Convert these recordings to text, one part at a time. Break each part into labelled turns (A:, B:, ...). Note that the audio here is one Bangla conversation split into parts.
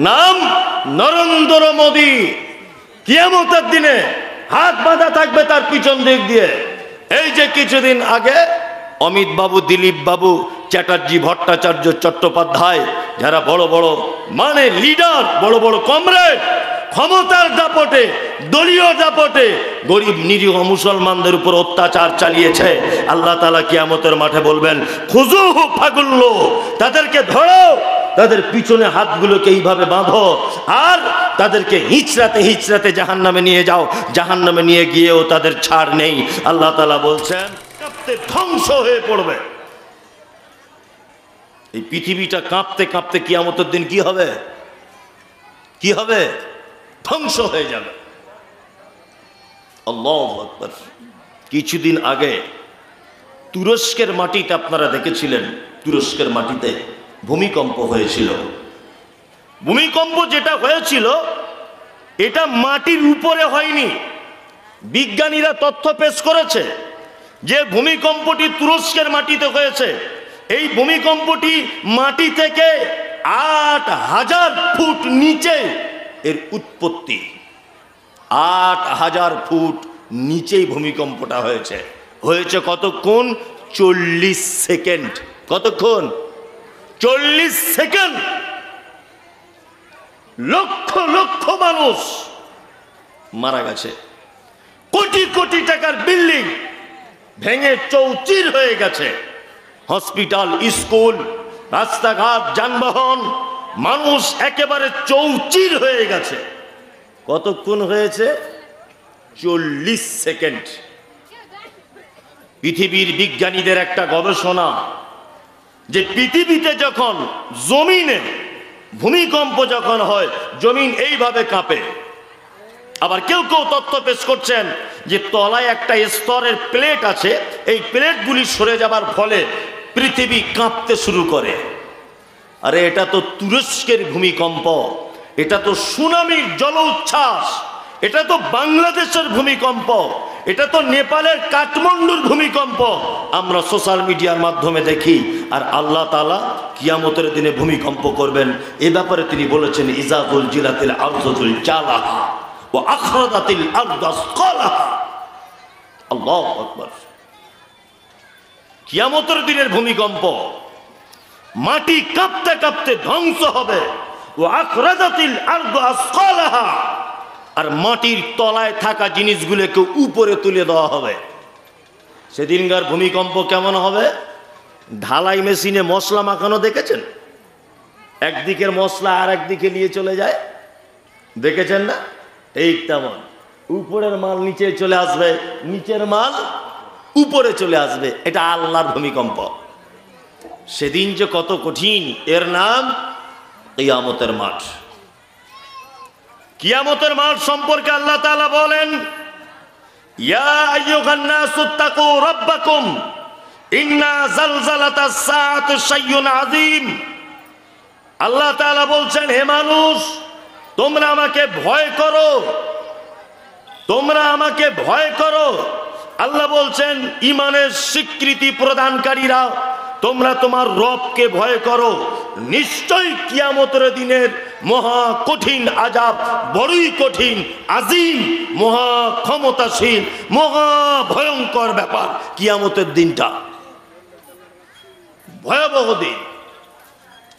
A: নাম নরেন্দ্র মোদী। কিয়ামতের দিনে হাত বাঁধা থাকবে তার পিছন দিক দিয়ে। এই যে কিছুদিন আগে অমিত বাবু, দিলীপ বাবু, চ্যাটার্জি, ভট্টাচার্য, চট্টোপাধ্যায়, যারা বড় বড় মানে লিডার, বড় বড় কমরেড, ক্ষমতার দাপটে, দলীয় দাপটে গরিব নিরীহ মুসলমানদের উপর অত্যাচার চালিয়েছে, আল্লাহ তাআলা কিয়ামতের মাঠে বলবেন খুজুহু ফাগুল্লু, তাদেরকে ধরো, তাদের পিছনে হাতগুলোকে এইভাবে বাঁধো, আর তাদেরকে হিচড়াতে হিচড়াতে জাহান্নামে নিয়ে যাও। জাহান্নামে নিয়ে গিয়েও তাদের ছাড় নেই। আল্লাহ তাআলা বলছেন কাঁপতে ধ্বংস হয়ে পড়বে। এই পৃথিবীটা কাঁপতে কাঁপতে কিয়ামতের দিন কি হবে? কি হবে? ধ্বংস হয়ে যাবে। আল্লাহু আকবার। কিছুদিন আগে তুরস্কের মাটিতে আপনারা দেখেছিলেন, তুরস্কের মাটিতে ভূমিকম্প হয়েছিল। ভূমিকম্প যেটা হয়েছিল এটা মাটির উপরে হয়নি। বিজ্ঞানীরা তথ্য পেশ করেছে যে ভূমিকম্পটি তুরস্কের মাটিতে হয়েছে। এই ভূমিকম্পটি মাটি থেকে ৮,০০০ ফুট নিচে এর উৎপত্তি। ৮,০০০ ফুট নিচেই ভূমিকম্পটা হয়েছে। হয়েছে কতক্ষণ? ৪০ সেকেন্ড। কতক্ষণ? ৪০ সেকেন্ড। লক্ষ লক্ষ মানুষ মারা গেছে। কোটি কোটি টাকার বিল্ডিং ভেঙে চৌচির হয়ে গেছে। হসপিটাল, স্কুল, রাস্তাঘাট, যানবাহন, মানুষ একেবারে চৌচির হয়ে গেছে। কতক্ষণ হয়েছে? ৪০ সেকেন্ড। পৃথিবীর বিজ্ঞানীদের একটা গবেষণা যে পৃথিবীতে যখন জমিনে ভূমিকম্প যখন হয় জমিন এইভাবে কাঁপে। আবার কেউ কেউ তথ্য পেশ করছেন যে তলায় একটা স্তরের প্লেট আছে, এই প্লেটগুলি সরে যাবার ফলে পৃথিবী কাঁপতে শুরু করে। আরে এটা তো তুরস্কের ভূমিকম্প, এটা তো সুনামির জলোচ্ছ্বাস, এটা তো বাংলাদেশের ভূমিকম্প, এটা তো নেপালের কাঠমান্ডুর ভূমিকম্প আমরা সোশ্যাল মিডিয়ার মাধ্যমে দেখি। আর আল্লাহ তাআলা কিয়ামতের দিনে ভূমিকম্প করবেন এ ব্যাপারে তিনি বলেছেন ইজা যুলজিলাতিল আরদু যুলজালাহা ওয়া আখরাজাতিল আরদু আসকালাহা। আল্লাহু আকবার। কিয়ামতের দিনের ভূমিকম্প, মাটি কাঁপতে কাঁপতে ধ্বংস হবে। ওয়া আখরাজাতিল আরদু আসকালাহা, আর মাটির তলায় থাকা জিনিসগুলোকে উপরে তুলে দেওয়া হবে। সেদিনকার ভূমিকম্প কেমন হবে? ঢালাই মেশিনে মশলা মাখানো দেখেছেন? একদিকের মশলা আর একদিকে নিয়ে চলে যায়, দেখেছেন না? এই তেমন উপরের মাল নিচে চলে আসবে, নিচের মাল উপরে চলে আসবে। এটা আল্লাহর ভূমিকম্প। সেদিন যে কত কঠিন, এর নাম কিয়ামতের মাঠ। কিয়ামতের মাঠ সম্পর্কে আল্লাহ তাআলা বলেন ইয়া আইয়ুহান নাসু তাকু রাব্বাকুম ইন্না জালজালাতাস সাআতি শাইউন আযীম। আল্লাহ তাআলা বলছেন হে মানুষ, তোমরা আমাকে ভয় করো, তোমরা আমাকে ভয় করো। আল্লাহ বলছেন ঈমানের স্বীকৃতি প্রদানকারীরা তোমরা তোমার রবকে ভয় করো। নিশ্চয়ই কিয়ামতের দিনের মহা কঠিন আযাব বড়ই কঠিন, আযীম, মহা ক্ষমতাশীল, মহা ভয়ঙ্কর ব্যাপার। কিয়ামতের দিনটা ভয়াবহ দিন।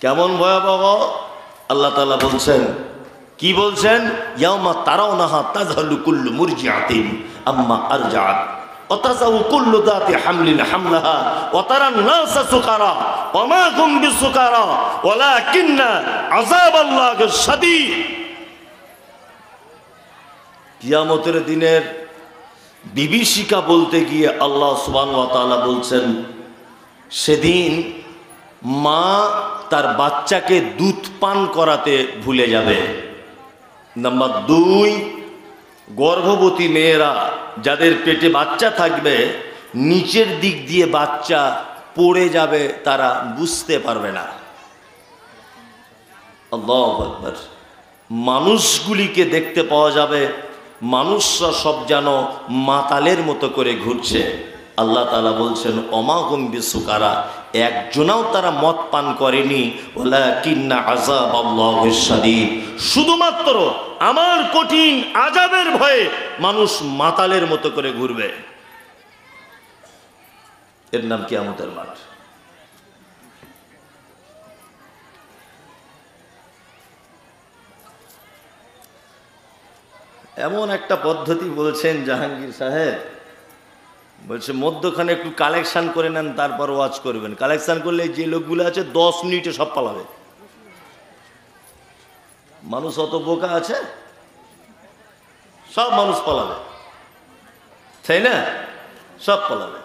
A: কেমন ভয়াবহ? আল্লাহ তাআলা বলছেন, কি বলছেন? ইয়াউমা তারাউনাহা তাযহালু কুল্লু মুরজিআতিন আম্মা আরজাআত ওয়া তাযাউ কুল্লু যাতি হামলিন হামলাহা ওয়া তারান নাসা সুকারা ওয়া মা হুম বিসুকারা ওয়ালাকিন্না আযাবাল্লাহি শাদীদ। কিয়ামতের দিনের বিভীষিকা বলতে গিয়ে আল্লাহ সুবহানাহু ওয়া তাআলা বলছেন সেদিন মা তার বাচ্চাকে দুধ পান করাতে ভুলে যাবে। নাম্বার 2, গর্ভবতী মেয়েরা যাদের পেটে বাচ্চা থাকবে নিচের দিক দিয়ে বাচ্চা পড়ে যাবে, তারা বুঝতে পারবে না। আল্লাহু আকবার। মানুষগুলিকে দেখতে পাওয়া যাবে, মানুষরা সব যেন মাতালের মতো করে ঘুরছে। আল্লাহ তাআলা বলছেন ওমা হুম বিসুকারা, একজনাও তারা মদ পান করেনি, ওয়ালাকিন্না আযাবাল্লাহি শাদীদ, শুধুমাত্র আমার কঠিন আযাবের ভয়ে মানুষ মাতালের মতো করে ঘুরবে। এর নাম কিয়ামতের মাঠ। এমন একটা পদ্ধতি বলছেন জাহাঙ্গীর সাহেব, বলছে মধ্যখানে একটু কালেকশন করে নেন, তারপর ওয়াজ করবেন। কালেকশন করলে যে লোকগুলো আছে 10 মিনিটে সব পালাবে। মানুষ অত বোকা আছে, সব মানুষ পালাবে, তাই না? সব পালাবে।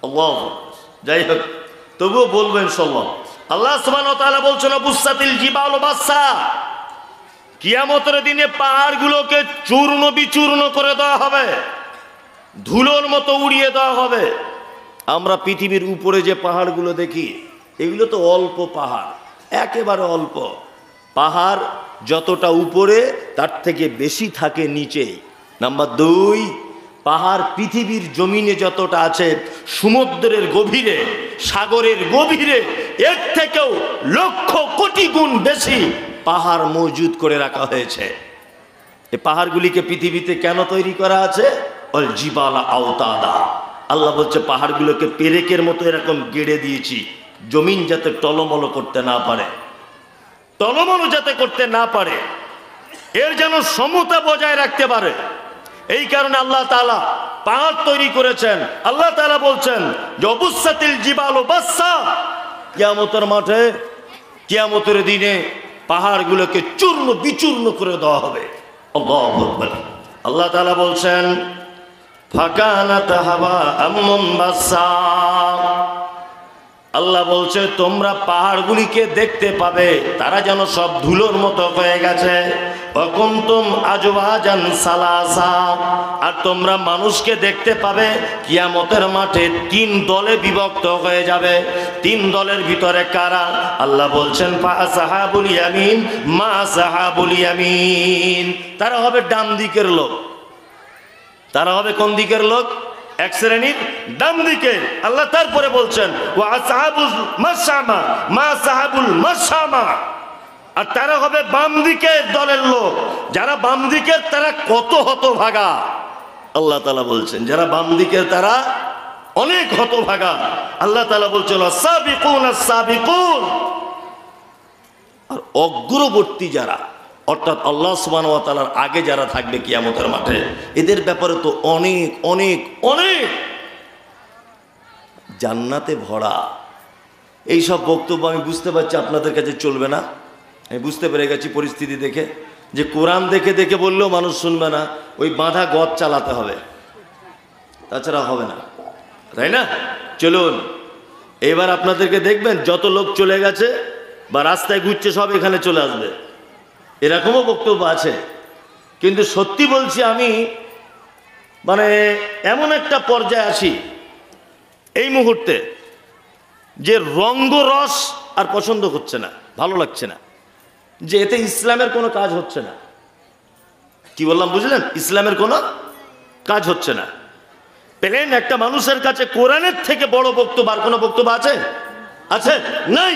A: আল্লাহ, যাই হোক, তবুও বলবেন ইনশাআল্লাহ। আল্লাহ সুবহানাহু ওয়া তাআলা বলছেন বুসাতিল জিবালু বাসা, কিয়ামতের দিনে পাহাড়গুলোকে চূর্ণ বিচূর্ণ করে দেওয়া হবে, ধুলোর মতো উড়িয়ে দেওয়া হবে। আমরা পৃথিবীর উপরে যে পাহাড়গুলো দেখি, এগুলো তো অল্প পাহাড়, একেবারে অল্প পাহাড়। যতটা উপরে তার থেকে বেশি থাকে নিচে। নাম্বার 2, পাহাড় পৃথিবীর জমিনে যতটা আছে, সমুদ্রের গভীরে, সাগরের গভীরে এর থেকেও লক্ষ কোটি গুণ বেশি পাহাড় মজুদ করে রাখা হয়েছে। এই পাহাড়গুলিকে পৃথিবীতে কেন তৈরি করা আছে? অল জিবালা আওতাদা, আল্লাহ বলছে পাহাড়গুলোকে পেরেকের মতো এরকম গেড়ে দিয়েছি, জমিন যাতে টলমল করতে না পারে, টলমল যাতে করতে না পারে, এর যেন সমতা বজায় রাখতে পারে। এই কারণে আল্লাহ তাআলা পাহাড় তৈরি করেছেন। আল্লাহ তাআলা বলছেন জবুসাতিল জিবালু বাসসা, কিয়ামতের মাঠে, কিয়ামতের দিনে পাহাড়গুলোকে চূর্ণ বিচূর্ণ করে দেওয়া হবে। আল্লাহু আকবার। আল্লাহ তাআলা বলছেন ফাকানাত হাবাআম মুনবাসসা, আল্লাহ বলছে তোমরা পাহাড়গুলিকে দেখতে পাবে, তারা যেন সব ধুলোর মতো হয়ে গেছে। ওয়াকুনতুম আজওয়াজান সালাসা, আর তোমরা মানুষকে দেখতে পাবে কিয়ামতের মাঠে 3 দলে বিভক্ত হয়ে যাবে। 3 দলের ভিতরে কারা? আল্লাহ বলছেন ফাআসহাবুল ইয়ামিন মা আসহাবুল ইয়ামিন, তারা হবে ডান দিকের লোক। তারা হবে কোন দিকের লোক? এক শ্রেণীর ডান দিকে। আল্লাহ তারপরে বলছেন ওয়া আসহাবুল মাশআমা মা আসহাবুল মাশআমা, আর তারা হবে বাম দিকের দলের লোক। যারা বাম দিকের তারা কত হতভাগা, আল্লাহ তাআলা বলছেন যারা বাম দিকের তারা অনেক হতভাগা। আল্লাহ তাআলা বলছেন আস-সাবিকুন আস-সাবিকুন, আর অগ্রবর্তী যারা, অর্থাৎ আল্লাহ সুবহানাহু ওয়া তাআলার আগে যারা থাকবে কিয়ামতের মাঠে, এদের ব্যাপারে তো অনেক অনেক অনেক জান্নাতে ভরা। এই সব বক্তব্য আমি বুঝতে পারছি আপনাদের কাছে চলবে না, আমি বুঝতে পেরে গেছি পরিস্থিতি দেখে, যে কোরআন দেখে দেখে বললেও মানুষ শুনবে না, ওই বাঁধা গদ চালাতে হবে, তাছাড়া হবে না, তাই না? চলুন এবার আপনাদেরকে দেখবেন যত লোক চলে গেছে বা রাস্তায় ঘুরছে সব এখানে চলে আসবে, এরকমও বক্তব্য আছে। কিন্তু সত্যি বলছি, আমি মানে এমন একটা পর্যায়ে আছি এই মুহূর্তে যে রঙ্গরস আর পছন্দ হচ্ছে না, ভালো লাগছে না, যে এতে ইসলামের কোনো কাজ হচ্ছে না। কি বললাম বুঝলেন? ইসলামের কোনো কাজ হচ্ছে না। প্লেন একটা মানুষের কাছে কোরআনের থেকে বড় বক্তব্য আর কোনো বক্তব্য আছে? আছে? নাই।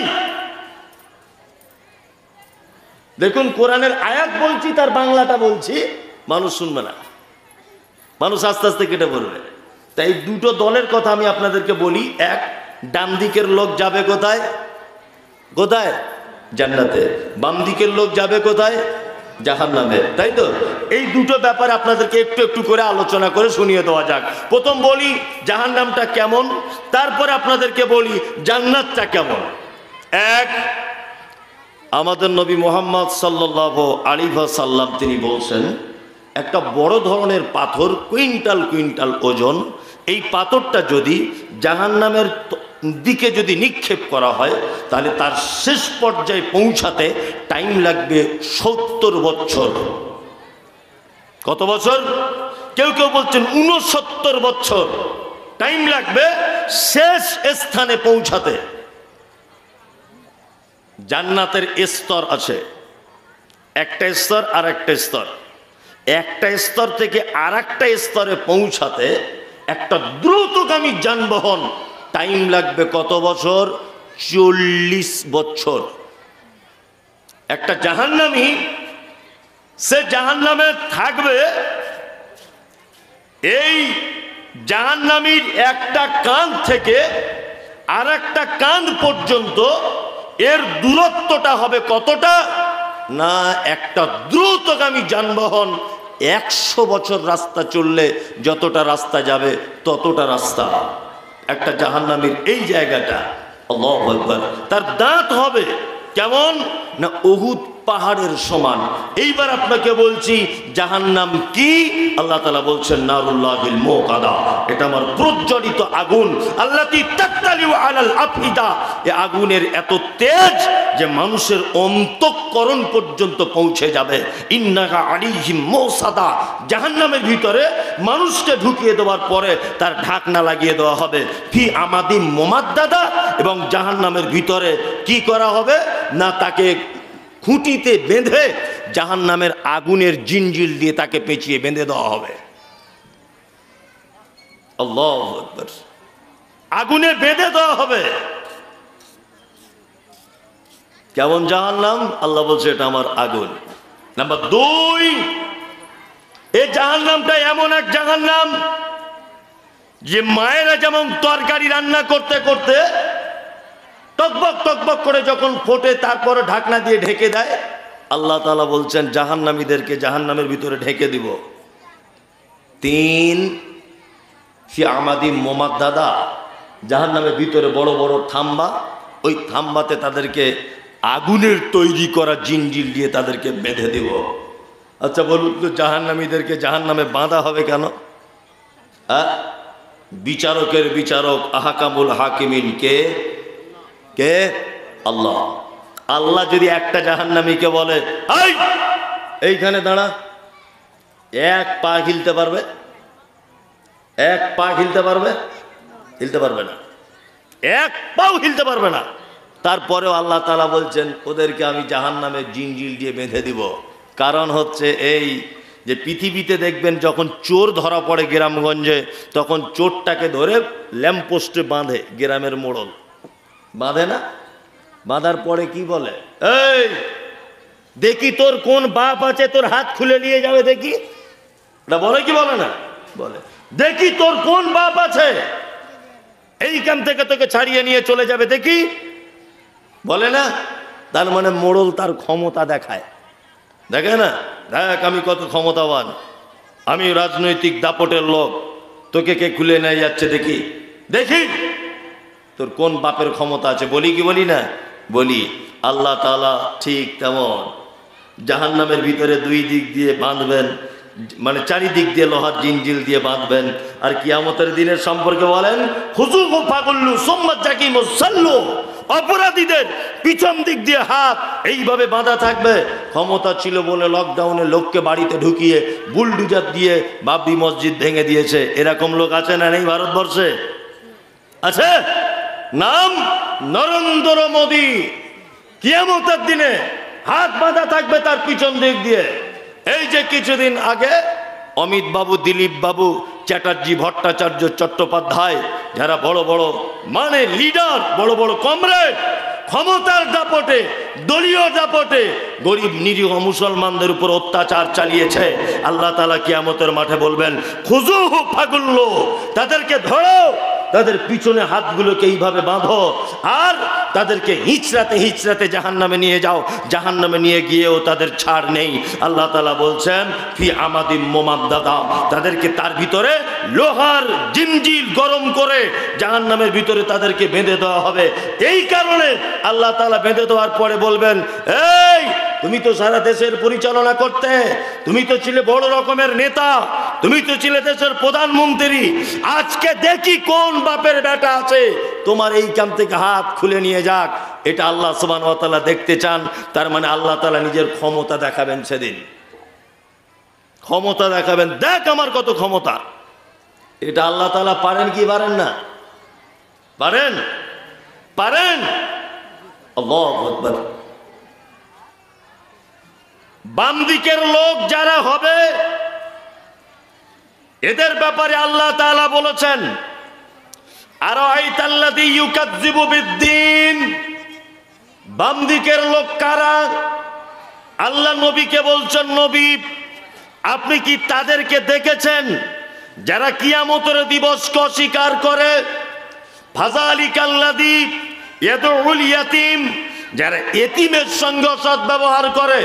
A: দেখুন কোরআনের আয়াত বলছি, তার বাংলাটা বলছি, মানুষ শুনবে না, মানুষ আস্তে আস্তে কেটে পড়বে। তাই 2টো দলের কথা আমি আপনাদেরকে বলি। এক, ডান দিকের লোক যাবে কোথায়? কোথায়? জান্নাতে। বাম দিকের লোক যাবে কোথায়? জাহান্নামে, তাই তো? এই 2টো ব্যাপারে আপনাদেরকে একটু একটু করে আলোচনা করে শুনিয়ে দেওয়া যাক। প্রথম বলি জাহান্নামটা কেমন, তারপরে আপনাদেরকে বলি জান্নাতটা কেমন। এক, আমাদের নবী মুহাম্মদ সাল্লাল্লাহু আলাইহি ওয়াসাল্লাম তিনি বলছেন একটা বড় ধরনের পাথর, কুইন্টাল কুইন্টাল ওজন, এই পাথরটা যদি জাহান্নামের দিকে যদি নিক্ষেপ করা হয় তাহলে তার শেষ পর্যায়ে পৌঁছাতে টাইম লাগবে 70 বছর। কত বছর? কেউ কেউ বলছেন 69 বছর টাইম লাগবে শেষ স্থানে পৌঁছাতে। জান্নাতের স্তর আছে, একটা স্তর আর একটা স্তর, একটা স্তর থেকে আর একটা স্তরে পৌঁছাতে একটা দ্রুতগামী যানবাহন টাইম লাগবে কত বছর? 40 বছর। একটা জাহান্নামী, সে জাহান্নামে থাকবে, এই জাহান্নামীর একটা কান থেকে আর একটা কান পর্যন্ত এর দূরত্বটা হবে কতটা না, একটা দ্রুতগামী যানবাহন 100 বছর রাস্তা চললে যতটা রাস্তা যাবে ততটা রাস্তা একটা জাহান্নামীর এই জায়গাটা। আল্লাহু আকবার। তার দাঁত হবে কেমন না, উহুদ পাহাড়ের সমান। এইবার আপনাকে বলছি জাহান্নাম কি? আল্লাহ তাআলা বলছেন নারুল্লাহিল মুকাদা, এটা আমার প্রজ্বলিত আগুন। আল্লাতী তাত্তালিউ আলাল আফইদা, এই আগুনের এত তেজ যে মানুষের অন্তঃকরণ পর্যন্ত পৌঁছে যাবে। ইন্নাহা আলাইহিম মুসাদা, জাহান্নামের ভিতরে মানুষকে ঢুকিয়ে দেওয়ার পরে তার ঢাকনা লাগিয়ে দেওয়া হবে। ফি আমাদি মুমাদ্দাদা, এবং জাহান্নামের ভিতরে কি করা হবে না, তাকে খুঁটিতে বেঁধে জাহান্নামের আগুনের জিঞ্জিল দিয়ে তাকে পেঁচিয়ে বেঁধে দেওয়া হবে। আল্লাহু আকবার। আগুনে বেঁধে দেওয়া হবে। কেমন জাহান্নাম? আল্লাহ বলছে এটা আমার আগুন। নাম্বার 2, এই জাহান্নামটা এমন এক জাহান্নাম যে মায়েরা যেমন তরকারি রান্না করতে করতে টকবক টকবক করে যখন ফোটে তারপরে ঢাকনা দিয়ে ঢেকে দেয়, আল্লাহ তাআলা বলছেন জাহান্নামীদেরকে জাহান্নামের ভিতরে ঢেকে দিব। 3, ফি আমাদি মুমাদ্দাদা, জাহান্নামের ভিতরে বড় বড় থাম্বা, ওই থাম্বাতে তাদেরকে আগুনের তৈরি করা জিঞ্জিল দিয়ে তাদেরকে বেঁধে দিব। আচ্ছা বলুন তো, জাহান্নামীদেরকে জাহান্নামে বাঁধা হবে কেন? বিচারকের বিচারক, আহকামুল হাকিমিন কে? কে? আল্লাহ। আল্লাহ যদি একটা জাহান্নামীকে বলে এইখানে দাঁড়া, এক পা হিলতে পারবে? এক পা হিলতে পারবে? হিলতে পারবে না, এক পাও হিলতে পারবে না। তারপরেও আল্লাহ তাআলা বলছেন ওদেরকে আমি জাহান্নামের জিঞ্জিল দিয়ে বেঁধে দিব। কারণ হচ্ছে এই যে পৃথিবীতে দেখবেন যখন চোর ধরা পড়ে গ্রামগঞ্জে, তখন চোরটাকে ধরে ল্যাম্পপোস্টে বাঁধে, গ্রামের মোড়ল বাঁধে না? বাঁধার পরে কি বলে, এই দেখি তোর কোন বাপ আছে, তোর হাত খুলে নিয়ে যাবে দেখি। এটা বলে কি বলে না? বলে দেখি তোর কোন বাপ আছে, এইখান থেকে তোকে ছাড়িয়ে নিয়ে চলে যাবে দেখি, বলে না? তার মানে মোড়ল তার ক্ষমতা দেখায়, দেখে না, দেখ আমি কত ক্ষমতাবান, আমি রাজনৈতিক দাপটের লোক, তোকে কে খুলে নিয়ে যাচ্ছে দেখি, দেখি তোর কোন বাপের ক্ষমতা আছে। বলি কি বলি না? বলি। আল্লাহ তাআলা ঠিক তেমন জাহান্নামের ভিতরে 2 দিক দিয়ে বাঁধবেন, মানে চারিদিক দিয়ে লোহার জিঞ্জিল দিয়ে বাঁধবেন। আর কিয়ামতের দিনের সম্পর্কে বলেন খুযুহু ফাগুল্লু সুম্মা জাকিমু সাল্লু, অপরাধীদের পিছন দিক দিয়ে হাত এইভাবে বাঁধা থাকবে। ক্ষমতা ছিল বলে লকডাউনে লোককে বাড়িতে ঢুকিয়ে বুলডুজার দিয়ে বাবরি মসজিদ ভেঙে দিয়েছে। এরকম লোক আছে না নেই ভারতবর্ষে? আছে। নাম নরেন্দ্র মোদী। কিয়ামতের দিনে হাত বাঁধা থাকবে তার পিছন দিক দিয়ে। এই যে কিছুদিন আগে অমিত বাবু, দিলীপ বাবু, চ্যাটার্জি, ভট্টাচার্য, চট্টোপাধ্যায়, যারা বড় বড় মানে লিডার, বড় বড় কমরেড, ক্ষমতার দাপটে, দলীয় দাপটে গরিব নিরীহ মুসলমানদের উপর অত্যাচার চালিয়েছে। আল্লাহ তাআলা কিয়ামতের মাঠে বলবেন খুযুহু ফাগুল্লু, তাদেরকে ধরো, তাদের পিছনে হাতগুলোকে এইভাবে বাঁধো, আর তাদেরকে হিচড়াতে হিচড়াতে জাহান্নামে নিয়ে যাও। জাহান্নামে নিয়ে গিয়েও তাদের ছাড় নেই। আল্লাহ তাআলা বলছেন ফি আমাদিম মুমাদ্দাদা, তাদেরকে তার ভিতরে লোহার জিঞ্জিল গরম করে জাহান্নামের ভিতরে তাদেরকে বেঁধে দেওয়া হবে। এই কারণে আল্লাহ তাআলা বেঁধে দেওয়ার পরে বলবেন, এই তুমি তো সারা দেশের পরিচালনা করতে, তুমি তো ছিলে বড় রকমের নেতা, তুমি তো ছিলে দেশের প্রধানমন্ত্রী, আজকে দেখি কোন বাপের বেটা আছে তোমার এইখান থেকে হাত খুলে নিয়ে যাক। এটা আল্লাহ সুবহানাহু ওয়া তাআলা দেখতে চান। তার মানে আল্লাহ তাআলা নিজের ক্ষমতা দেখাবেন সেদিন, ক্ষমতা দেখাবেন, দেখ আমার কত ক্ষমতা। এটা আল্লাহ তাআলা পারেন কি পারেন না? পারেন, পারেন। আল্লাহু আকবার। বাম দিকের লোক যারা হবে এদের ব্যাপারে আল্লাহ তাআলা বলেছেন, আরাআইতাল্লাযী ইউকাযযিবু বিদ্দীন, বাম দিকের লোক কারা? আল্লাহ নবীকে বলছেন, নবী আপনি কি তাদেরকে দেখেছেন যারা কিয়ামতের দিবসকে অস্বীকার করে? ফাযালিকাল্লাযী ইয়াদউল ইয়াতীম, যারা এতিমের সঙ্গে সদ্ব্যবহার করে।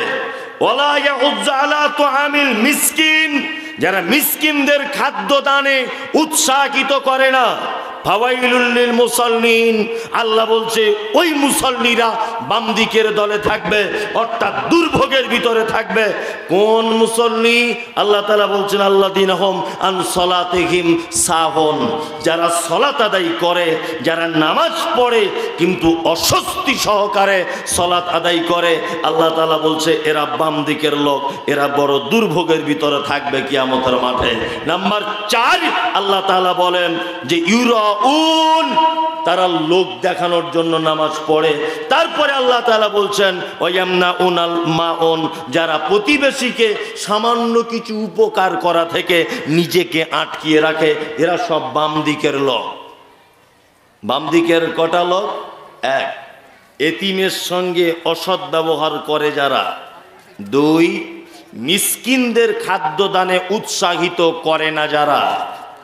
A: ওয়ালা ইয়াহুজ্জু আলা তুআমিল মিসকিন, যারা মিসকিনদের খাদ্য দানে উৎসাহিত করে না। ফাওয়াইলুল লিল মুসাল্লিন, আল্লাহ বলছে ওই মুসল্লিরা বাম দিকের দলে থাকবে, অর্থাৎ দুর্ভোগের ভিতরে থাকবে। কোন মুসল্লি? আল্লাহ তাআলা বলছেন আল্লাযীনা হুম আন সালাতিহিম সাহুন, যারা সালাত আদায় করে, যারা নামাজ পড়ে কিন্তু অস্বস্তি সহকারে সালাত আদায় করে, আল্লাহ তাআলা বলছে এরা বাম দিকের লোক, এরা বড় দুর্ভোগের ভিতরে থাকবে কিয়ামতের মাঠে। নাম্বার 4, আল্লাহ তাআলা বলেন যে তারা লোক দেখানোর জন্য নামাজ পড়ে। তারপরে আল্লাহ তাআলা বলছেন ওয়ায়ামনাউনাল মাউন, যারা প্রতিবেশীকে সামান্য কিছু উপকার করা থেকে নিজেকে আটকিয়ে রাখে, এরা সব বাম দিকের লোক। বাম দিকের কটা লোক? 1, এতিমের সঙ্গে অসৎ ব্যবহার করে যারা। 2, মিসকিনদের খাদ্য দানে উৎসাহিত করে না যারা।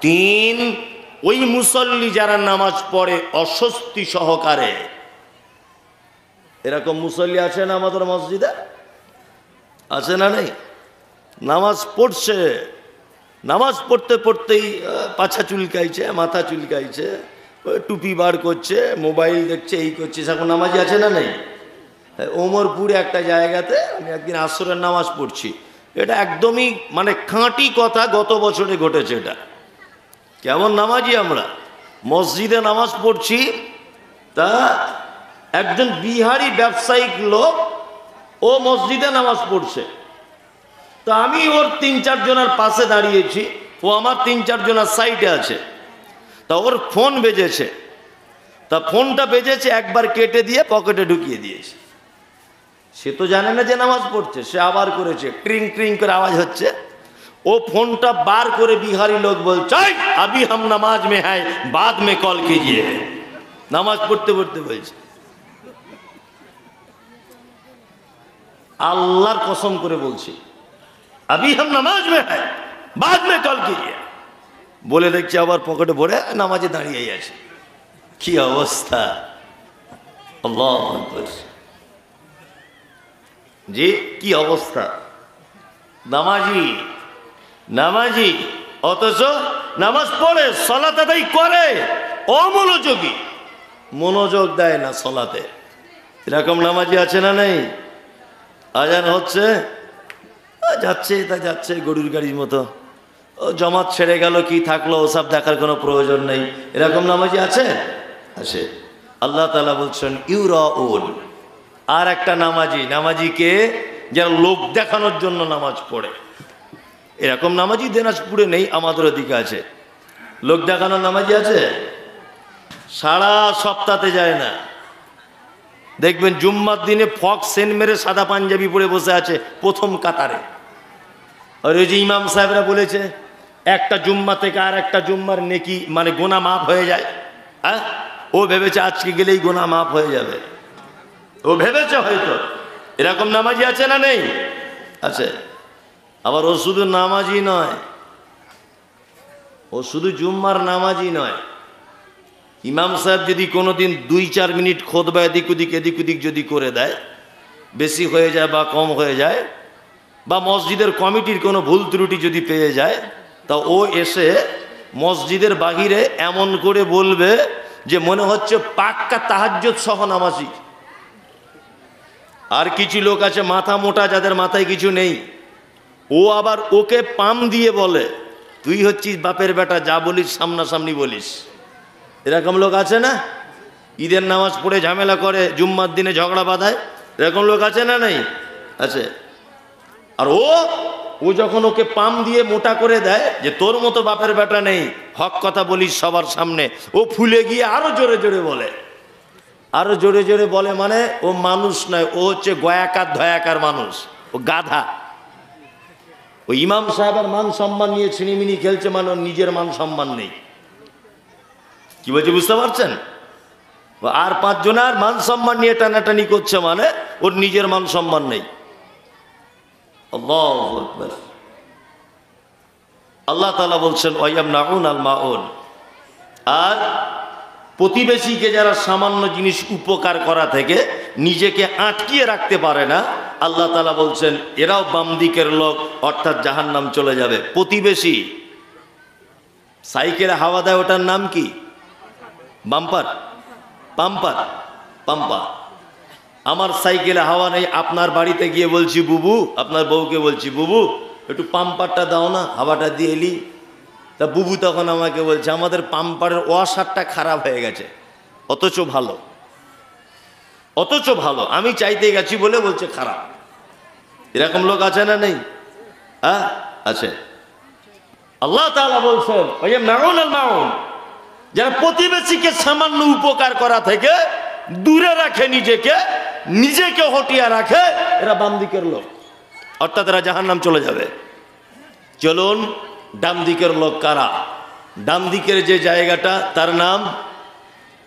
A: 3, ওই মুসল্লি যারা নামাজ পড়ে অস্বস্তি সহকারে। এরকম মুসল্লি আছে না আমাদের মসজিদে? আছে না নেই? নামাজ পড়ছে, নামাজ পড়তে পড়তেই পাছা চুলকাইছে, মাথা চুলকাইছে, টুপি বার করছে, মোবাইল দেখছে, এই করছে। এখন নামাজি আছে না নেই? ওমরপুরে একটা জায়গাতে আমি একদিন আসরের নামাজ পড়ছি, এটা একদমই মানে খাঁটি কথা, গত বছরে ঘটেছে। এটা কেমন নামাজি আমরা, মসজিদে নামাজ পড়ছি, তা একজন বিহারি ব্যবসায়িক লোক ও মসজিদে নামাজ পড়ছে। তা আমি ওর 3-4 জনের পাশে দাঁড়িয়েছি, ও আমার 3-4 জনের সাইডে আছে। তা ওর ফোন বেজেছে, তা ফোনটা বেজেছে, একবার কেটে দিয়ে পকেটে ঢুকিয়ে দিয়েছে। সে তো জানে না যে নামাজ পড়ছে, সে আবার করেছে, ট্রিং ট্রিং করে আওয়াজ হচ্ছে। ও ফোনটা বার করে বিহারি লোক বলছে আবি হাম নামাজ মে হ্যায় বাদ মে কল কিজিয়ে। নামাজ পড়তে পড়তে বলছে। আল্লাহর কসম করে বলছি, আবি হাম নামাজ মে হ্যায় বাদ মে কল কিজিয়ে বলে দেখছি আবার পকেটে ভরে নামাজে দাঁড়িয়ে আছে। কি অবস্থা! আল্লাহু আকবার। জি, কি অবস্থা! নামাজি নামাজি অথচ নামাজ পড়ে, সালাত আদায় করে, অমনোযোগী, মনোযোগ দেয় না সালাতে। এরকম নামাজি আছে না নেই? আজান হচ্ছে, যাচ্ছে তা যাচ্ছে গরুর গাড়ির মতো, ও জমাত ছেড়ে গেল কি থাকলো ওসব দেখার কোনো প্রয়োজন নেই। এরকম নামাজি আছে? আছে। আল্লাহ তাআলা বলছেন ইউরাউন। আর একটা নামাজি, নামাজিকে যারা লোক দেখানোর জন্য নামাজ পড়ে। এরকম নামাজি দিনাজপুরে নেই, আমাদের ওদিকে আছে। লোক দেখানোর নামাজি আছে, সারা সপ্তাহে যায় না। দেখবেন জুম্মার দিনে ফক সেন মেরে সাদা পাঞ্জাবি পরে বসে আছে প্রথম কাতারে। আর ওই যে ইমাম সাহেবরা বলেছে একটা জুম্মা থেকে আর একটা জুম্মার নেকি মানে গোনা মাফ হয়ে যায়। হ্যাঁ, ও ভেবেছে আজকে গেলেই গোনা মাফ হয়ে যাবে, ও ভেবেছে হয়তো। এরকম নামাজি আছে না নেই? আছে। আবার ও শুধু নামাজি নয়, ও শুধু জুম্মার নামাজি নয়। ইমাম সাহেব যদি কোনোদিন 2-4 মিনিট খুতবা এদিক ওদিক যদি করে দেয়, বেশি হয়ে যায় বা কম হয়ে যায়, বা মসজিদের কমিটির কোনো ভুল ত্রুটি যদি পেয়ে যায়, তা ও এসে মসজিদের বাহিরে এমন করে বলবে যে মনে হচ্ছে পাক্কা তাহাজ্জুদ সহ নামাজি। আর কিছু লোক আছে মাথা মোটা, যাদের মাথায় কিছু নেই, ও আবার ওকে পাম দিয়ে বলে তুই হচ্ছিস বাপের বেটা, যা বলিস সামনাসামনি বলিস। এরকম লোক আছে না? ঈদের নামাজ পড়ে ঝামেলা করে, জুম্মার দিনে ঝগড়া বাঁধায়। এরকম লোক আছে না নেই? আছে। আর ও যখন ওকে পাম দিয়ে মোটা করে দেয় যে তোর মতো বাপের বেটা নেই, হক কথা বলিস সবার সামনে, ও ফুলে গিয়ে আরো জোরে জোরে বলে। আরো জোরে জোরে বলে মানে ও মানুষ নয়, ও হচ্ছে গয়াকার ধয়াকার মানুষ, ও গাধা। ওই ইমাম সাহেবের মান সম্মান নিয়ে ছিনিমিনি খেলছে, মানে ওর নিজের মান সম্মান নেই। কি বলছে বুঝতে পারছেন? আর 5 জনের মান সম্মান নিয়ে টানাটানি করছে, মানে ওর নিজের মান সম্মান নেই। আল্লাহু আকবার। আল্লাহ তাআলা বলছেন ওয়ায়ামনাউন আল মাউন, আর প্রতিবেশীকে যারা সামান্য জিনিস উপকার করা থেকে নিজেকে আটকিয়ে রাখতে পারে না, আল্লাহ তাআলা বলছেন এরাও বাম দিকের লোক, অর্থাৎ জাহান্নাম চলে যাবে। প্রতিবেশী সাইকেলে হাওয়া দেয়, ওটার নাম কি? Bumper, pumper, Pampa. আমার সাইকেলে হাওয়া নেই, আপনার বাড়িতে গিয়ে বলছি বুবু, আপনার বউকে বলছি বুবু একটু পাম্পারটা দাও না, হাওয়াটা দিয়ে এলি। তা বুবু তখন আমাকে বলছে আমাদের পাম্পারের ওয়াশারটা খারাপ হয়ে গেছে, অথচ ভালো, অথচ ভালো, আমি চাইতে গেছি বলে বলছে খারাপ। এরকম লোক আছে না নেই? হ্যাঁ আছে। আল্লাহ তাআলা বলছেন ওয়ায়ামনাউনাল মাউন, যারা প্রতিবেশীকে সামান্য উপকার করা থেকে দূরে রাখে, নিজেকে হটিয়ে রাখে, এরা বাম দিকের লোক, অর্থাৎ এরা জাহান্নাম চলে যাবে। চলুন ডান দিকের লোক কারা? ডান দিকের যে জায়গাটা তার নাম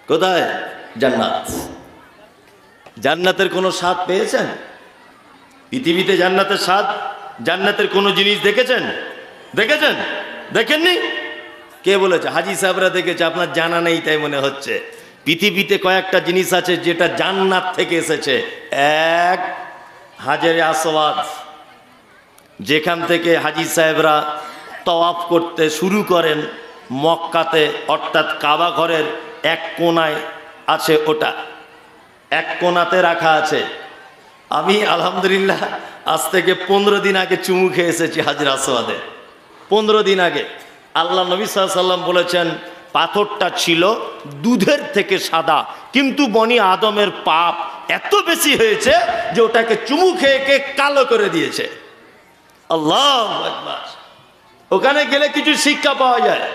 A: কোথায়? জান্নাত। জান্নাতের কোনো স্বাদ পেয়েছেন? পৃথিবীতে জান্নাতের স্বাদ, জান্নাতের কোনো জিনিস দেখেছেন? দেখেছেন? দেখেননি? কে বলেছে? হাজী সাহেবরা দেখেছে, আপনার জানা নেই তাই মনে হচ্ছে। পৃথিবীতে কয়েকটা জিনিস আছে যেটা জান্নাত থেকে এসেছে। এক, হাজরে আসওয়াদ, যেখান থেকে হাজী সাহেবরা তওয়াফ করতে শুরু করেন মক্কাতে, অর্থাৎ কাবা ঘরের এক কোনায় আছে, ওটা এক কোনাতে রাখা আছে। আমি আলহামদুলিল্লাহ আজ থেকে 15 দিন আগে চুমু খেয়ে এসেছি হাজরে আসওয়াদে। 15 দিন আগে আল্লাহ নবী সাল্লাল্লাহু আলাইহি ওয়াসাল্লাম বলেছেন পাথরটা ছিল দুধের থেকে সাদা, কিন্তু বনি আদমের পাপ এত বেশি হয়েছে যে ওটাকে চুমু খেয়ে কালো করে দিয়েছে। আল্লাহু আকবার। ওখানে গেলে কিছু শিক্ষা পাওয়া যায়।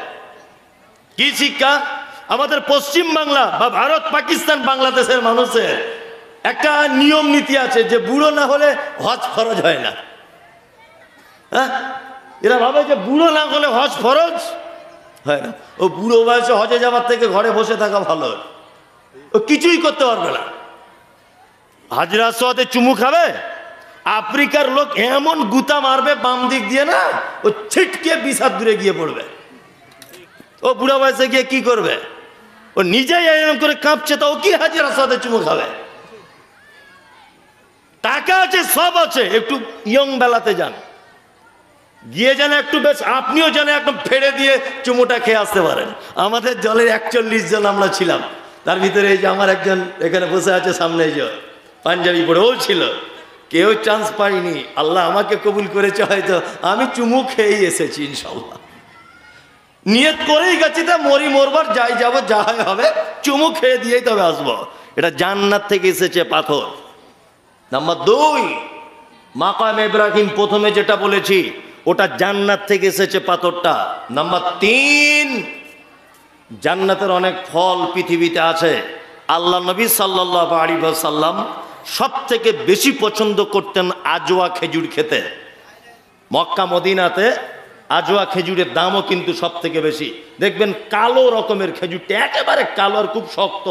A: কি শিক্ষা? আমাদের পশ্চিম বাংলা বা ভারত, পাকিস্তান, বাংলাদেশের মানুষের একটা নিয়ম নীতি আছে যে বুড়ো না হলে হজ ফরজ হয় না। হ্যাঁ, এরা ভাবে যে বুড়ো না হলে হজ ফরজ হয় না। ও বুড়ো বয়সে হজে যাওয়ার থেকে ঘরে বসে থাকা ভালো, ও কিছুই করতে পারবে না। হাজরে আসওয়াদে চুমু খাবে, আফ্রিকার লোক এমন গুতা মারবে বাম দিক দিয়ে না, ও ছিটকে 20 হাত দূরে গিয়ে পড়বে। ও বুড়া বয়সে গিয়ে কি করবে? ও নিজেই এরকম করে কাঁপছে, তো ও কি হাজরে আসওয়াদে চুমু খাবে? টাকা আছে, সব আছে, একটু ইয়ং বেলাতে যান, গিয়ে যেন একটু বেশ আপনিও যেন একদম ফেড়ে দিয়ে চুমুটা খেয়ে আসতে পারেন। আমাদের দলের 41 জন আমরা ছিলাম, তার ভিতরে এই যে আমার একজন এখানে বসে আছে সামনে, যে পাঞ্জাবি পরে, ও ছিল। কেউ চান্স পাইনি, আল্লাহ আমাকে কবুল করেছে, হয়তো আমি চুমু খেয়েই এসেছি ইনশাল্লাহ। নিয়ত করেই গেছি, তা মরি মরবার, যাই যাবো, যা হবে চুমু খেয়ে দিয়েই তবে আসবো। এটা জান্নাত থেকে এসেছে পাথর। নাম্বার 2, মাকাম ইব্রাহিম, প্রথমে যেটা বলেছি ওটা জান্নাত থেকে এসেছে পাথরটা। নাম্বার 3, জান্নাতের অনেক ফল পৃথিবীতে আছে। আল্লাহ নবী সাল্লাল্লাহু আলাইহি ওয়াসাল্লাম সব থেকে বেশি পছন্দ করতেন আজওয়া খেজুর খেতে। মক্কা মদিনাতে আজওয়া খেজুরের দামও কিন্তু সব থেকে বেশি। দেখবেন কালো রকমের খেজুরটা, একেবারে কালো আর খুব শক্ত।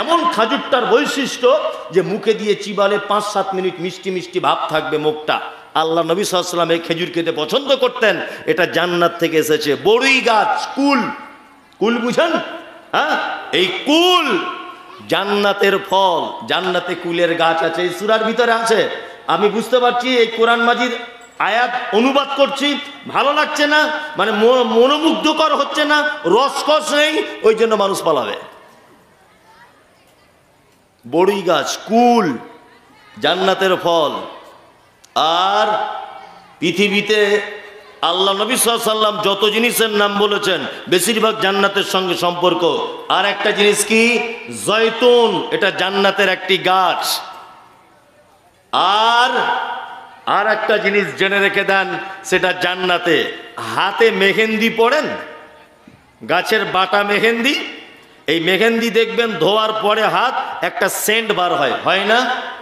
A: এমন খাজুরটার বৈশিষ্ট্য যে মুখে দিয়ে চিবালে 5-7 মিনিট মিষ্টি মিষ্টি ভাব থাকবে মুখটা। আল্লাহ নবী সাল্লাল্লাহু আলাইহি ওয়াসাল্লাম এই খেজুর খেতে পছন্দ করতেন, এটা জান্নাত থেকে এসেছে। বড়ই গাছ, কুল, কুল বুঝেন? হ্যাঁ, এই কুল জান্নাতের ফল। জান্নাতে কুলের গাছ আছে, এই সূরার ভিতরে আছে। আমি বুঝতে পারছি, এই কোরআন মাজিদ আয়াত অনুবাদ করছি, ভালো লাগছে না, মানে মনোমুগ্ধকর হচ্ছে না, রসকস নেই, ওই জন্য মানুষ পালাবে। বড়ই গাছ, কুল, জান্নাতের ফল। আর পৃথিবীতে আল্লাহ নবী সাল্লাল্লাহু আলাইহি ওয়াসাল্লাম যত জিনিসের নাম বলেছেন বেশিরভাগ জান্নাতের সঙ্গে সম্পর্ক। আর একটা জিনিস কি? জয়তুন, এটা জান্নাতের একটি গাছ। আর একটা জিনিস জেনে রেখে দেন, সেটা জান্নাতে হাতে মেহেন্দি পড়েন, গাছের বাটা মেহেন্দি। এই মেহেন্দি দেখবেন ধোয়ার পরে হাত একটা সেন্ট বার হয়, হয় না?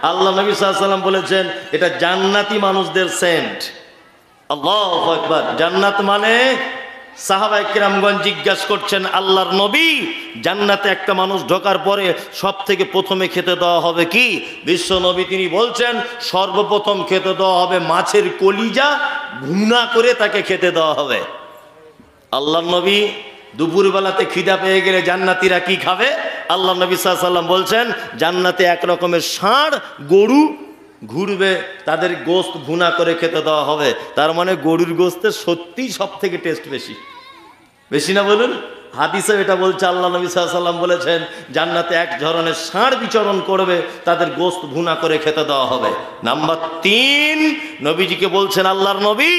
A: আল্লাহ নবী সাল্লাল্লাহু আলাইহি ওয়াসাল্লাম বলেছেন এটা জান্নাতি মানুষদের সেন্ট। আল্লাহু আকবার। জান্নাত মানে সাহাবায়ে কেরামগণ জিজ্ঞাসা করছেন আল্লাহর নবী, জান্নাতে একটা মানুষ ঢোকার পরে সব থেকে প্রথমে খেতে দেওয়া হবে কি? বিশ্ব নবী তিনি বলছেন সর্বপ্রথম খেতে দেওয়া হবে মাছের কলিজা, ভুনা করে তাকে খেতে দেওয়া হবে। আল্লাহর নবী দুপুরবেলাতে খিদা পেয়ে গেলে জান্নাতীরা কি খাবে? আল্লাহ নবী সাল্লাল্লাহু আলাইহি ওয়াসাল্লাম বলছেন জান্নাতে এক রকমের ষাঁড় গরু ঘুরবে, তাদের গোশত ভুনা করে খেতে দেওয়া হবে। তার মানে গরুর গোশতের সত্যিই সব থেকে টেস্ট বেশি, বেশি না বলুন? হাদিসে এটা বলছে, আল্লাহ নবী সাল্লাল্লাহু আলাইহি ওয়াসাল্লাম বলেছেন জান্নাতে এক ধরনের ষাঁড় বিচরণ করবে, তাদের গোশত ভুনা করে খেতে দেওয়া হবে। নাম্বার 3, নবীজিকে বলছেন আল্লাহর নবী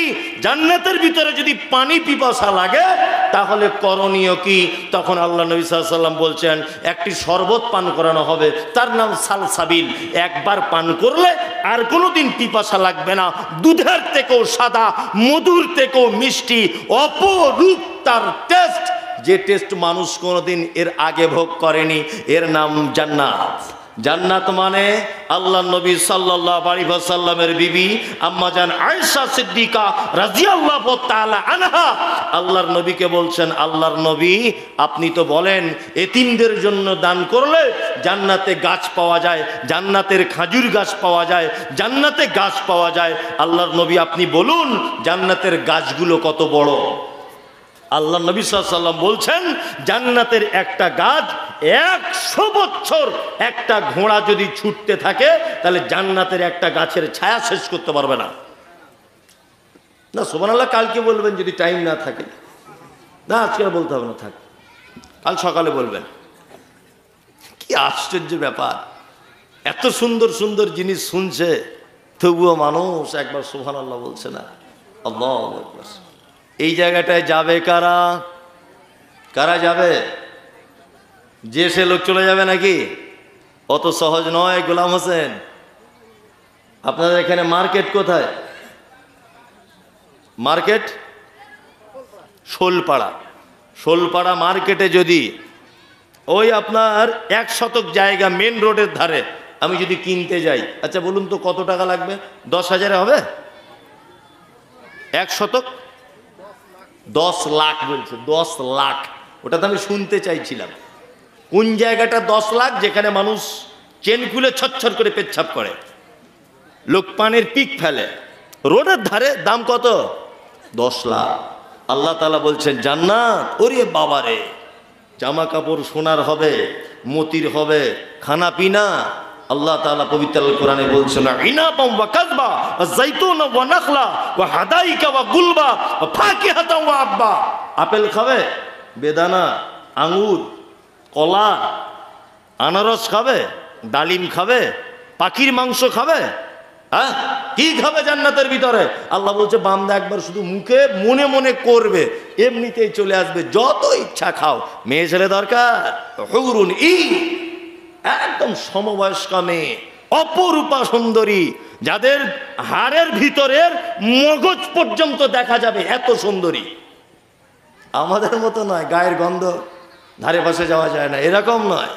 A: জান্নাতের ভিতরে যদি পানি পিপাসা লাগে তাহলে করণীয় কি? তখন আল্লাহ নবী সাল্লাল্লাহু আলাইহি ওয়াসাল্লাম বলছেন একটি শরবত পান করানো হবে, তার নাম সালসাবিল। একবার পান করলে আর কোনোদিন পিপাসা লাগবে না। দুধের থেকেও সাদা, মধুর থেকেও মিষ্টি, অপরূপ তার টেস্ট, যে টেস্ট মানুষ কোনোদিন এর আগে ভোগ করেনি। এর নাম জান্নাত। জান্নাত মানে আল্লাহ নবী সাল্লাল্লাহু আলাইহি ওয়াসাল্লামের বিবি আম্মাজান আয়েশা সিদ্দিকা রাদিয়াল্লাহু তাআলা আনহা আল্লাহর নবীকে বলছেন আল্লাহর নবী আপনি তো বলেন এতিমদের জন্য দান করলে জান্নাতে গাছ পাওয়া যায়, জান্নাতের খেজুর গাছ পাওয়া যায়, জান্নাতে গাছ পাওয়া যায়। আল্লাহর নবী আপনি বলুন জান্নাতের গাছগুলো কত বড়? আল্লাহ নবী সাল্লাল্লাহু আলাইহি ওয়াসাল্লাম বলছেন জান্নাতের একটা গাছ 100 বছর একটা ঘোড়া যদি ছুটতে থাকে তাহলে জান্নাতের একটা গাছের ছায়া শেষ করতে পারবে না। না সুবহানাল্লাহ, কালকে বলবেন যদি টাইম না থাকে। না আজকে বলতে হবে না, থাক কাল সকালে বলবেন। কি আশ্চর্য ব্যাপার, এত সুন্দর সুন্দর জিনিস শুনছে তবুও মানুষ একবার সুবহানাল্লাহ বলছে না। আল্লাহু আকবার। এই জায়গাটায় যাবে কারা? কারা যাবে? যে সে লোক চলে যাবে নাকি? অত সহজ নয় গোলাম হোসেন। আপনাদের এখানে মার্কেট কোথায়? মার্কেট শোলপাড়া। শোলপাড়া মার্কেটে যদি ওই আপনার 1 শতক জায়গা মেন রোডের ধারে আমি যদি কিনতে যাই, আচ্ছা বলুন তো কত টাকা লাগবে? 10,000 হবে? 1 শতক 10 লাখ বলছে। 10 লাখ, ওটা তো আমি শুনতে চাইছিলাম। কোন জায়গাটা 10 লাখ? যেখানে মানুষ চেন খুলে ছচ্ছর করে পেচ্ছাপ করে, লোক পানের পিক ফেলে, রোডের ধারে দাম কত? 10 লাখ। আল্লাহ তাআলা বলছেন জান্নাত, ওরে বাবারে, জামা কাপড় সোনার হবে, মতির হবে, খানা পিনা। আল্লাহ তাআলা পবিত্র আল কোরআনে বলছেন ইনাবাম ওয়া কাযবা ওয়া যাইতুন ওয়া নাখলা ওয়া হাদাইকা ওয়া গুলবা ওয়া ফাকিহাতান ওয়া আব্বা। আপেল খাবে, বেদানা, আঙ্গুর, কলা, আনারস খাবে, ডালিম খাবে, পাখির মাংস খাবে, হ্যাঁ কি খাবে জান্নাতের ভিতরে? আল্লাহ বলছে বান্দা একবার শুধু মুখে মনে মনে করবে, এমনিতেই চলে আসবে। যত ইচ্ছা খাও। মেয়ে ছেলে দরকার? হুরুন ই, একদম সমবয়স্কা মেয়ে, অপরূপা সুন্দরী, যাদের হাড়ের ভিতরের মগজ পর্যন্ত দেখা যাবে, এত সুন্দরী। আমাদের মতো নয় গায়ের গন্ধ ধারে পাশে যাওয়া যায় না, এরকম নয়,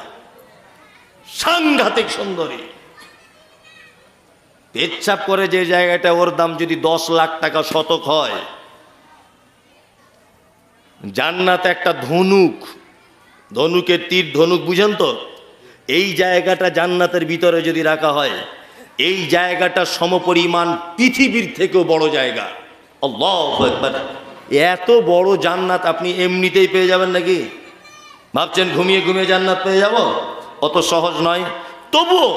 A: সাংঘাতিক সুন্দরী। পেচ্ছাপ করে যে জায়গাটা, ওর দাম যদি 10 লাখ টাকা শতক হয়। জান্নাত একটা ধনুক, ধনুকের তীর ধনুক বুঝেন তো? এই জায়গাটা জান্নাতের ভিতরে যদি রাখা হয়, এই জায়গাটা সমপরিমাণ পৃথিবীর থেকেও বড় জায়গা। আল্লাহু আকবার। এত বড় জান্নাত আপনি এমনিতেই পেয়ে যাবেন নাকি? ভাবছেন ঘুমিয়ে ঘুমিয়ে জান্নাত পেয়ে যাব? অত সহজ নয়। তবুও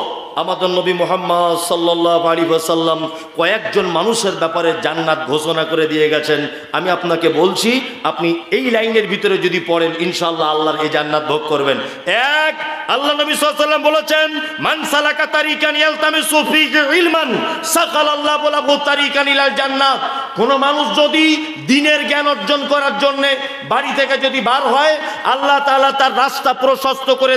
A: আমাদের নবী মুহাম্মদ সাল্লাল্লাহু আলাইহি ওয়াসাল্লাম কয়েকজন মানুষের ব্যাপারে জান্নাত ঘোষণা করে দিয়ে গেছেন। আমি আপনাকে বলছি, আপনি এই লাইনের ভিতরে যদি পড়েন ইনশাআল্লাহ আল্লাহর এই জান্নাত ভোগ করবেন। এক, আল্লাহ নবী সাল্লাল্লাহু আলাইহি ওয়াসাল্লাম বলেছেন মান সালাকা তারিকান ইয়ালতামিসু ফীহি ইলমান সাকালাল্লাহু লাহু তারিকান ইলাল জান্নাত। কোন মানুষ যদি দ্বীনের জ্ঞান অর্জন করার জন্য বাড়ি থেকে যদি বার হয়, আল্লাহ তাআলা তার রাস্তা প্রশস্ত করে